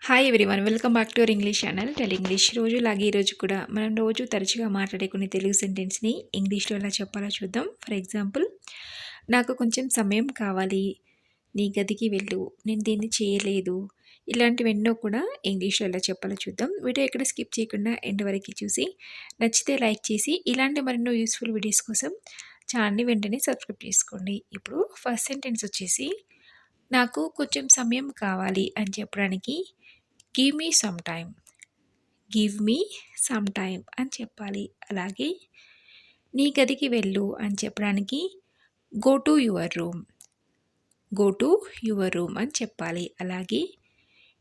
Hi everyone, welcome back to our English channel tell English. రోజులాగే ఈరోజు కూడా మనం రోజు తరచుగా మాట్లాడే కొన్ని తెలుగు సెంటెన్స్ని ఇంగ్లీష్లో ఎలా చెప్పాలో చూద్దాం. ఫర్ ఎగ్జాంపుల్, నాకు కొంచెం సమయం కావాలి, నీ గదికి వెళ్ళు, నేను దీన్ని చేయలేదు. ఇలాంటివెన్నో కూడా ఇంగ్లీష్లో ఎలా చెప్పాలో చూద్దాం. వీడియో ఎక్కడ స్కిప్ చేయకుండా ఎండ్ వరకు చూసి నచ్చితే లైక్ చేసి ఇలాంటి మరెన్నో యూస్ఫుల్ వీడియోస్ కోసం ఛానల్ని వెంటనే సబ్స్క్రైబ్ చేసుకోండి. ఇప్పుడు ఫస్ట్ సెంటెన్స్ వచ్చేసి, నాకు కొంచెం సమయం కావాలి అని చెప్పడానికి give me some time, give me some time అని చెప్పాలి. అలాగే నీ గదికి వెళ్ళు అని చెప్పడానికి go to your room, go to your room అని చెప్పాలి. అలాగే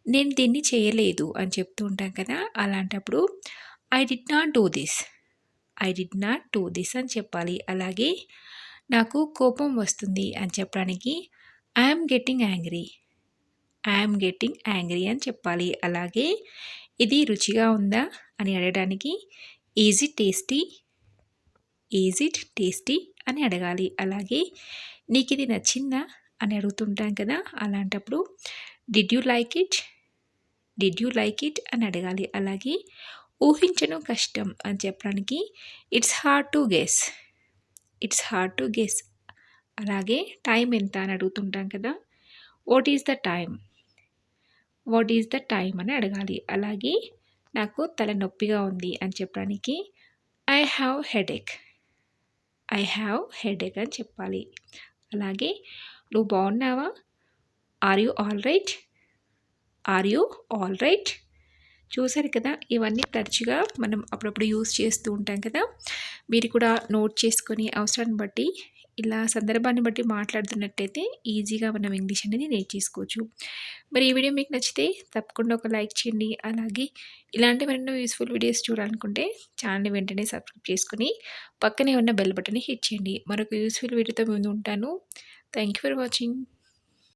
నేను దీన్ని చేయలేదు అని చెప్తూ ఉంటాం కదా, అలాంటప్పుడు I did not do this, I did not do this అని చెప్పాలి. అలాగే నాకు కోపం వస్తుంది అని చెప్పడానికి I'm getting angry, I'm getting angry అని చెప్పాలి. అలాగే ఇది రుచిగా ఉందా అని అడగడానికి is it tasty, is it tasty అని అడగాలి. అలాగే నీకు ఇది నచ్చిందా అని అడుగుతుంటాం కదా, అలాంటప్పుడు did you like it, did you like it అని అడగాలి. అలాగే ఊహించడం కష్టం అని చెప్పడానికి it's hard to guess, it's hard to guess. అలాగే టైం ఎంత అని అడుగుతుంటాం కదా, what is the time, what is the time అని అడగాలి. అలాగే నాకు తలనొప్పిగా ఉంది అని చెప్పడానికి I have headache, I have headache అని చెప్పాలి. అలాగే నువ్వు బాగున్నావా, are you all right, are you all right. చూసారు కదా, ఇవన్నీ తరచుగా మనం అప్పుడప్పుడు యూస్ చేస్తూ ఉంటాం కదా. మీరు కూడా నోట్ చేసుకొని అవసరాన్ని బట్టి ఇలా సందర్భాన్ని బట్టి మాట్లాడుతున్నట్టయితే ఈజీగా మనం ఇంగ్లీష్ అనేది నేర్చేసుకోవచ్చు. మరి ఈ వీడియో మీకు నచ్చితే తప్పకుండా ఒక లైక్ చేయండి. అలాగే ఇలాంటి మరెన్నో యూస్ఫుల్ వీడియోస్ చూడాలనుకుంటే ఛానల్ని వెంటనే సబ్స్క్రైబ్ చేసుకుని పక్కనే ఉన్న బెల్ బటన్ని హిట్ చేయండి. మరొక యూస్ఫుల్ వీడియోతో ముందు ఉంటాను. Thank you for watching.